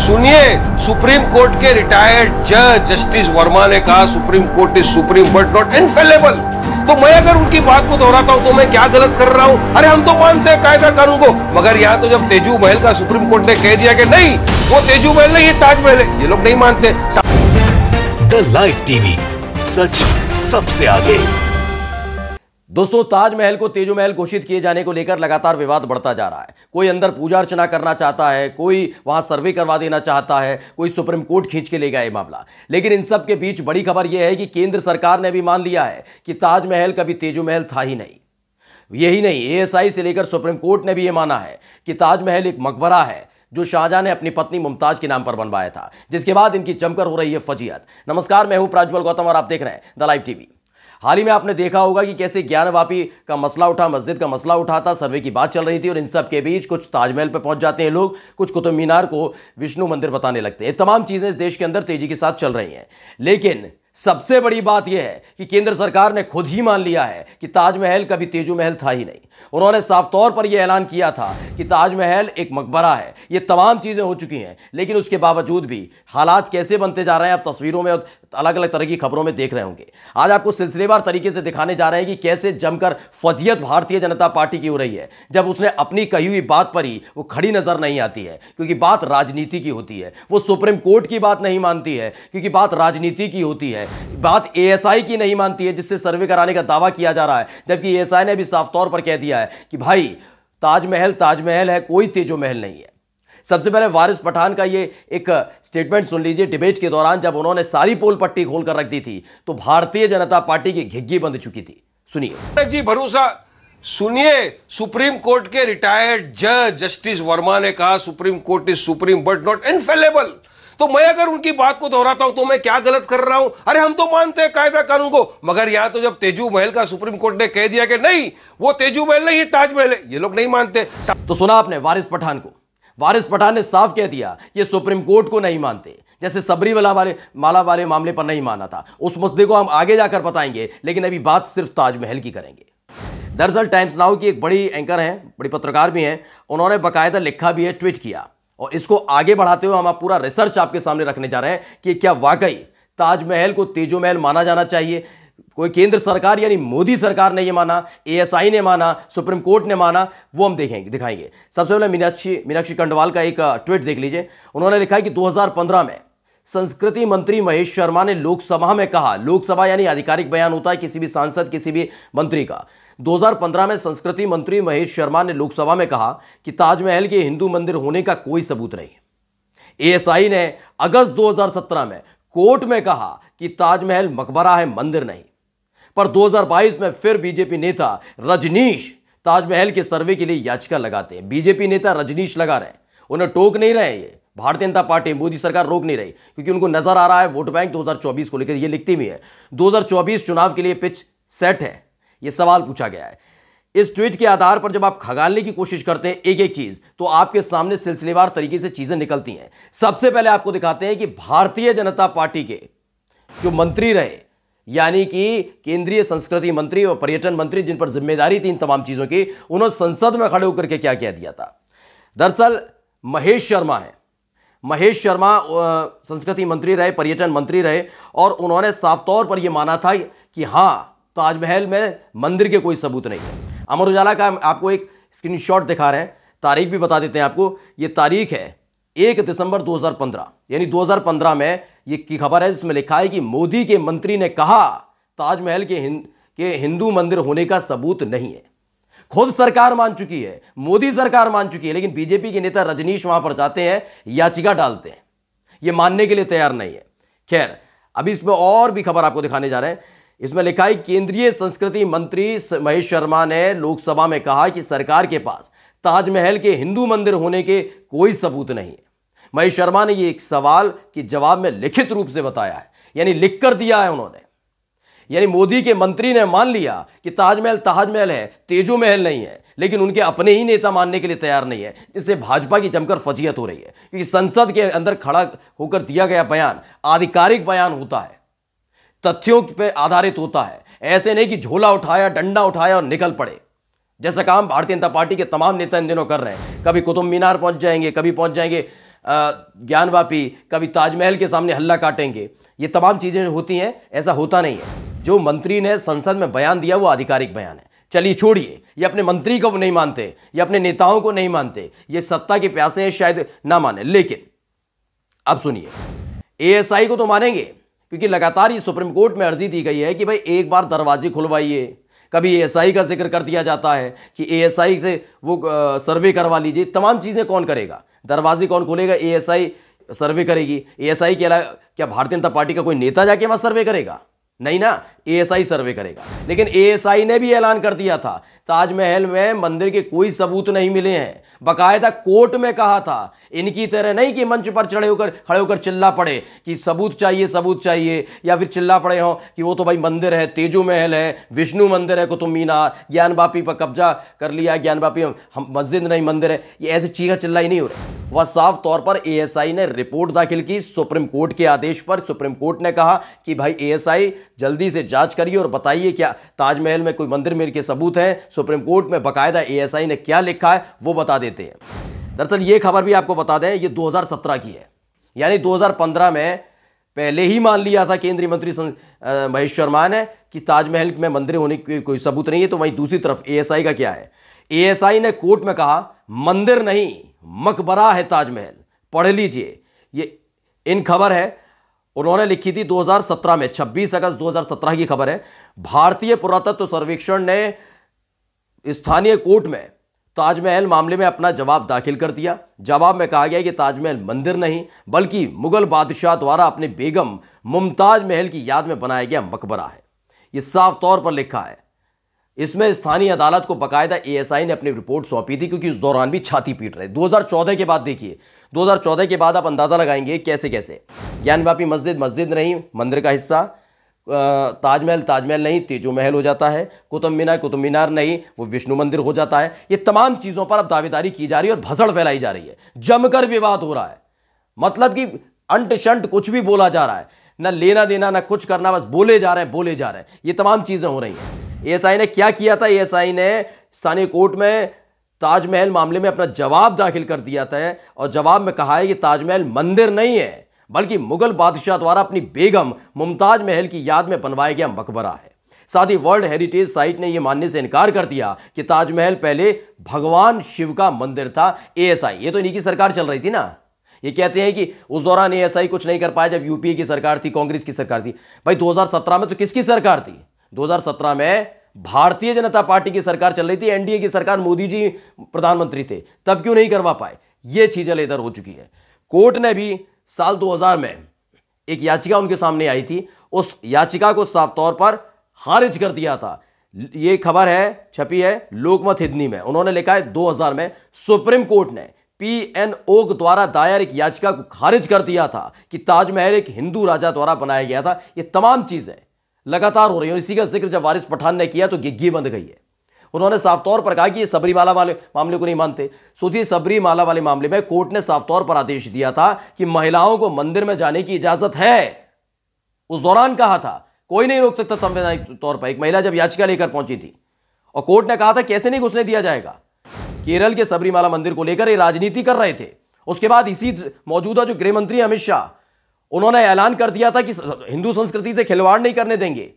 सुनिए, supreme court के retired जज जस्टिस वर्मा ने कहा supreme court is supreme but not infallible. तो मैं अगर उनकी बात को दोहराता हूं तो मैं क्या गलत कर रहा हूं? अरे हम तो मानते हैं कायदा कानून को, मगर यहां तो जब तेजू महल का सुप्रीम कोर्ट ने कह दिया कि नहीं वो तेजू महल नहीं, ये ताजमहल है, ये लोग नहीं मानते। द लाइव टीवी, सच सबसे आगे। दोस्तों, ताजमहल को तेजो महल घोषित किए जाने को लेकर लगातार विवाद बढ़ता जा रहा है। कोई अंदर पूजा अर्चना करना चाहता है, कोई वहां सर्वे करवा देना चाहता है, कोई सुप्रीम कोर्ट खींच के ले गया ये मामला। लेकिन इन सब के बीच बड़ी खबर यह है कि केंद्र सरकार ने भी मान लिया है कि ताजमहल कभी तेजो महल था ही नहीं। यही नहीं, एएसआई से लेकर सुप्रीम कोर्ट ने भी यह माना है कि ताजमहल एक मकबरा है जो शाहजहां ने अपनी पत्नी मुमताज के नाम पर बनवाया था, जिसके बाद इनकी जमकर हो रही है फजीहत। नमस्कार, मैं हूं प्राज्वल गौतम और आप देख रहे हैं द लाइव टीवी। हाल ही में आपने देखा होगा कि कैसे ज्ञानवापी का मसला उठा, मस्जिद का मसला उठा था, सर्वे की बात चल रही थी और इन सब के बीच कुछ ताजमहल पर पहुंच जाते हैं लोग, कुछ कुतुब मीनार को विष्णु मंदिर बताने लगते हैं। तमाम चीजें इस देश के अंदर तेजी के साथ चल रही हैं। लेकिन सबसे बड़ी बात यह है कि केंद्र सरकार ने खुद ही मान लिया है कि ताजमहल कभी तेजो महल था ही नहीं। उन्होंने साफ तौर पर यह ऐलान किया था कि ताजमहल एक मकबरा है। ये तमाम चीजें हो चुकी हैं, लेकिन उसके बावजूद भी हालात कैसे बनते जा रहे हैं आप तस्वीरों में और अलग अलग तरह की खबरों में देख रहे होंगे। आज आपको सिलसिलेवार तरीके से दिखाने जा रहे हैं कि कैसे जमकर फजीहत भारतीय जनता पार्टी की हो रही है, जब उसने अपनी कही हुई बात पर ही वो खड़ी नजर नहीं आती है, क्योंकि बात राजनीति की होती है। वो सुप्रीम कोर्ट की बात नहीं मानती है क्योंकि बात राजनीति की होती है। बात एएसआई की नहीं मानती है जिससे सर्वे कराने का दावा किया जा रहा है, जबकि एएसआई ने भी साफ तौर पर कह दिया है कि भाई ताजमहल ताजमहल है, कोई तेजो महल नहीं है। सबसे पहले वारिस पठान का ये एक स्टेटमेंट सुन लीजिए। डिबेट के दौरान जब उन्होंने सारी पोल पट्टी खोल कर रख दी थी तो भारतीय जनता पार्टी की घिग्गी बंद चुकी थी। सुनिए जी, भरोसा सुनिए, सुप्रीम कोर्ट के रिटायर्ड जज जस्टिस वर्मा ने कहा supreme court is supreme but not infallible. तो मैं अगर उनकी बात को दोहराता हूं तो मैं क्या गलत कर रहा हूं? अरे हम तो मानते हैं कायदा कानून को, मगर यहां तो जब तेजू महल का सुप्रीम कोर्ट ने कह दिया कि नहीं वो तेजू महल नहीं, ये ताजमहल है, ये लोग नहीं मानते। तो सुना आपने वारिस पठान को। वारिस पठान ने साफ कह दिया ये सुप्रीम कोर्ट को नहीं मानते, जैसे सबरी माला वाले मामले पर नहीं माना था। उस मुद्दे को हम आगे जाकर बताएंगे, लेकिन अभी बात सिर्फ ताजमहल की करेंगे। दरअसल टाइम्स नाउ की एक बड़ी एंकर हैं, बड़ी पत्रकार भी हैं, उन्होंने बाकायदा लिखा भी है, ट्वीट किया, और इसको आगे बढ़ाते हुए हम पूरा रिसर्च आपके सामने रखने जा रहे हैं कि क्या वाकई ताजमहल को तेजो महल माना जाना चाहिए। कोई केंद्र सरकार यानी मोदी सरकार ने यह माना, एएसआई ने माना, सुप्रीम कोर्ट ने माना, वो हम दिखाएंगे। सबसे पहले मीनाक्षी खंडवाल का एक ट्वीट देख लीजिए। उन्होंने लिखा है कि 2015 में संस्कृति मंत्री महेश शर्मा ने लोकसभा में कहा, लोकसभा यानी आधिकारिक बयान होता है किसी भी सांसद किसी भी मंत्री का। 2015 में संस्कृति मंत्री महेश शर्मा ने लोकसभा में कहा कि ताजमहल के हिंदू मंदिर होने का कोई सबूत नहीं है। एएसआई ने अगस्त 2017 में कोर्ट में कहा कि ताजमहल मकबरा है, मंदिर नहीं। पर 2022 में फिर बीजेपी नेता रजनीश ताजमहल के सर्वे के लिए याचिका लगाते हैं। बीजेपी नेता रजनीश लगा रहे हैं, उन्हें टोक नहीं रहे। ये भारतीय जनता पार्टी, मोदी सरकार रोक नहीं रही, क्योंकि उनको नजर आ रहा है वोट बैंक 2024 को लेकर। ये लिखती भी है 2024 चुनाव के लिए पिच सेट है, ये सवाल पूछा गया है। इस ट्वीट के आधार पर जब आप खगालने की कोशिश करते हैं एक एक चीज, तो आपके सामने सिलसिलेवार तरीके से चीजें निकलती हैं। सबसे पहले आपको दिखाते हैं कि भारतीय जनता पार्टी के जो मंत्री रहे, यानी कि केंद्रीय संस्कृति मंत्री और पर्यटन मंत्री, जिन पर जिम्मेदारी थी इन तमाम चीजों की, उन्होंने संसद में खड़े होकर के क्या कह दिया था। दरअसल महेश शर्मा है, महेश शर्मा संस्कृति मंत्री रहे, पर्यटन मंत्री रहे, और उन्होंने साफ तौर पर यह माना था कि हां ताजमहल में मंदिर के कोई सबूत नहीं है। अमर उजाला का आपको एक स्क्रीनशॉट दिखा रहे हैं, तारीख भी बता देते हैं आपको। ये तारीख है 1 दिसंबर 2015, यानी 2015 में ये की खबर है, जिसमें लिखा है कि मोदी के मंत्री ने कहा ताजमहल के हिंदू मंदिर होने का सबूत नहीं है। खुद सरकार मान चुकी है, मोदी सरकार मान चुकी है, लेकिन बीजेपी के नेता रजनीश वहां पर जाते हैं, याचिका डालते हैं, ये मानने के लिए तैयार नहीं है। खैर, अभी इसमें और भी खबर आपको दिखाने जा रहे हैं। इसमें लिखा है केंद्रीय संस्कृति मंत्री महेश शर्मा ने लोकसभा में कहा कि सरकार के पास ताजमहल के हिंदू मंदिर होने के कोई सबूत नहीं है। महेश शर्मा ने यह एक सवाल के जवाब में लिखित रूप से बताया है, यानी लिख कर दिया है उन्होंने। यानी मोदी के मंत्री ने मान लिया कि ताजमहल है, तेजो महल नहीं है, लेकिन उनके अपने ही नेता मानने के लिए तैयार नहीं है, जिससे भाजपा की जमकर फजीहत हो रही है। क्योंकि संसद के अंदर खड़ा होकर दिया गया बयान आधिकारिक बयान होता है, तथ्यों पर आधारित होता है। ऐसे नहीं कि झोला उठाया, डंडा उठाया और निकल पड़े, जैसा काम भारतीय जनता पार्टी के तमाम नेता इन दिनों कर रहे हैं। कभी कुतुब मीनार पहुंच जाएंगे, कभी पहुंच जाएंगे ज्ञानवापी, कभी ताजमहल के सामने हल्ला काटेंगे। ये तमाम चीजें होती हैं, ऐसा होता नहीं है। जो मंत्री ने संसद में बयान दिया वो आधिकारिक बयान है। चलिए छोड़िए, ये अपने मंत्री को नहीं मानते, ये अपने नेताओं को नहीं मानते, ये सत्ता के प्यासे हैं, शायद ना माने। लेकिन अब सुनिए, एएसआई को तो मानेंगे, क्योंकि लगातार ये सुप्रीम कोर्ट में अर्जी दी गई है कि भाई एक बार दरवाजे खुलवाइए। कभी एएसआई का जिक्र कर दिया जाता है कि एएसआई से वो सर्वे करवा लीजिए। तमाम चीजें कौन करेगा, दरवाजे कौन खोलेगा? एएसआई सर्वे करेगी। एएसआई के अलावा क्या भारतीय जनता पार्टी का कोई नेता जाके वहां सर्वे करेगा? नहीं ना, एएसआई सर्वे करेगा। लेकिन एएसआई ने भी ऐलान कर दिया था ताजमहल में मंदिर के कोई सबूत नहीं मिले हैं। बकायदा कोर्ट में कहा था, इनकी तरह नहीं कि मंच पर खड़े होकर चिल्ला पड़े कि सबूत चाहिए सबूत चाहिए, या फिर चिल्ला पड़े हो कि वो तो भाई मंदिर है, तेजो महल है, विष्णु मंदिर है, कुतुब मीनार, ज्ञानवापी पर कब्जा कर लिया, ज्ञानवापी हम मस्जिद नहीं मंदिर है। ये ऐसी चीखा चिल्लाई नहीं हो रही। वह साफ तौर पर एएसआई ने रिपोर्ट दाखिल की सुप्रीम कोर्ट के आदेश पर। सुप्रीम कोर्ट ने कहा कि भाई एएसआई जल्दी से जांच करिए और बताइए क्या ताजमहल में कोई मंदिर मेरे के सबूत हैं। सुप्रीम कोर्ट में बकायदा एएसआई ने क्या लिखा है वो बता देते हैं। दरअसल ये खबर भी आपको बता दें, ये 2017 की है, यानी 2015 में पहले ही मान लिया था केंद्रीय मंत्री महेश शर्मा ने कि ताजमहल में मंदिर होने की कोई सबूत नहीं है। तो वहीं दूसरी तरफ एएसआई का क्या है? एएसआई ने कोर्ट में कहा मंदिर नहीं मकबरा है ताजमहल, पढ़ लीजिए। ये इन खबर है, उन्होंने लिखी थी 2017 में, 26 अगस्त 2017 की खबर है। भारतीय पुरातत्व सर्वेक्षण ने स्थानीय कोर्ट में ताजमहल मामले में अपना जवाब दाखिल कर दिया। जवाब में कहा गया कि ताजमहल मंदिर नहीं बल्कि मुगल बादशाह द्वारा अपने बेगम मुमताज महल की याद में बनाया गया मकबरा है। यह साफ तौर पर लिखा है। इसमें स्थानीय अदालत को बकायदा एएसआई ने अपनी रिपोर्ट सौंपी थी, क्योंकि उस दौरान भी छाती पीट रहे। 2014 के बाद देखिए, 2014 के बाद आप अंदाजा लगाएंगे कैसे कैसे। ज्ञानवापी मस्जिद नहीं मंदिर का हिस्सा, ताजमहल नहीं तेजो महल हो जाता है, कुतुब मीनार नहीं वो विष्णु मंदिर हो जाता है। ये तमाम चीजों पर अब दावेदारी की जा रही है और भसड़ फैलाई जा रही है, जमकर विवाद हो रहा है। मतलब कि अंट शंट कुछ भी बोला जा रहा है, ना लेना देना ना कुछ करना, बस बोले जा रहे हैं। ये तमाम चीजें हो रही हैं। एएसआई ने क्या किया था? एएसआई ने स्थानीय कोर्ट में ताजमहल मामले में अपना जवाब दाखिल कर दिया था और जवाब में कहा है कि ताजमहल मंदिर नहीं है बल्कि मुगल बादशाह द्वारा अपनी बेगम मुमताज महल की याद में बनवाया गया मकबरा है। साथ ही वर्ल्ड हेरिटेज साइट ने यह मानने से इनकार कर दिया कि ताजमहल पहले भगवान शिव का मंदिर था। एएसआई, ये तो इन्हीं की सरकार चल रही थी ना। ये कहते हैं कि उस दौरान एएसआई कुछ नहीं कर पाया जब यूपीए की सरकार थी, कांग्रेस की सरकार थी। भाई 2017 में तो किसकी सरकार थी? 2017 में भारतीय जनता पार्टी की सरकार चल रही थी, एनडीए की सरकार, मोदी जी प्रधानमंत्री थे, तब क्यों नहीं करवा पाए? ये चीजें इधर हो चुकी है। कोर्ट ने भी साल 2000 में एक याचिका उनके सामने आई थी, उस याचिका को साफ तौर पर खारिज कर दिया था। ये खबर है, छपी है लोकमत हिंदी में। उन्होंने लिखा है 2000 में सुप्रीम कोर्ट ने पीएनओ द्वारा दायर एक याचिका को खारिज कर दिया था कि ताजमहल एक हिंदू राजा द्वारा बनाया गया था। ये तमाम चीजें लगातार हो रही है। इसी का जिक्र जब वारिस पठान ने किया तो गिग्गी बंद गई है। उन्होंने साफ तौर पर कहा कि ये सबरीमाला वाले मामले को नहीं मानते। सोचिए, सबरीमाला वाले मामले में कोर्ट ने साफ तौर पर आदेश दिया था कि महिलाओं को मंदिर में जाने की इजाजत है। उस दौरान कहा था कोई नहीं रोक सकता संवैधानिक तौर पर। एक महिला जब याचिका लेकर पहुंची थी और कोर्ट ने कहा था कैसे नहीं घुसने दिया जाएगा। केरल के सबरीमाला मंदिर को लेकर ये राजनीति कर रहे थे। उसके बाद इसी मौजूदा जो गृह मंत्री अमित शाह, उन्होंने ऐलान कर दिया था कि हिंदू संस्कृति से खिलवाड़ नहीं करने देंगे।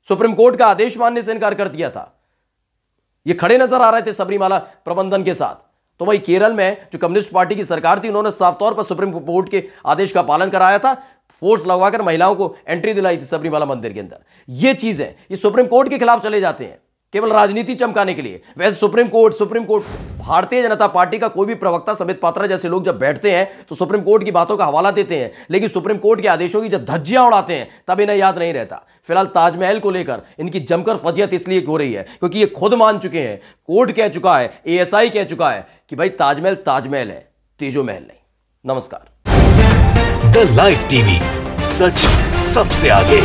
सुप्रीम कोर्ट का आदेश मानने से इनकार कर दिया था। ये खड़े नजर आ रहे थे सबरीमाला प्रबंधन के साथ। तो वही केरल में जो कम्युनिस्ट पार्टी की सरकार थी, उन्होंने साफ तौर पर सुप्रीम कोर्ट के आदेश का पालन कराया था, फोर्स लगवाकर महिलाओं को एंट्री दिलाई थी सबरीमाला मंदिर के अंदर। ये चीजें ये सुप्रीम कोर्ट के खिलाफ चले जाते हैं केवल राजनीति चमकाने के लिए। वैसे supreme court Bharatiya Janata party का कोई भी प्रवक्ता, समित पात्रा जैसे लोग जब बैठते हैं तो सुप्रीम कोर्ट की बातों का हवाला देते हैं, लेकिन सुप्रीम कोर्ट के आदेशों की जब धज्जियां उड़ाते हैं तब इन्हें याद नहीं रहता। फिलहाल ताजमहल को लेकर इनकी जमकर फजीहत इसलिए हो रही है क्योंकि ये खुद मान चुके हैं, कोर्ट कह चुका है, एएसआई कह चुका है कि भाई ताजमहल है, तेजो महल नहीं। नमस्कार। द लाइव टीवी, सच सबसे आगे।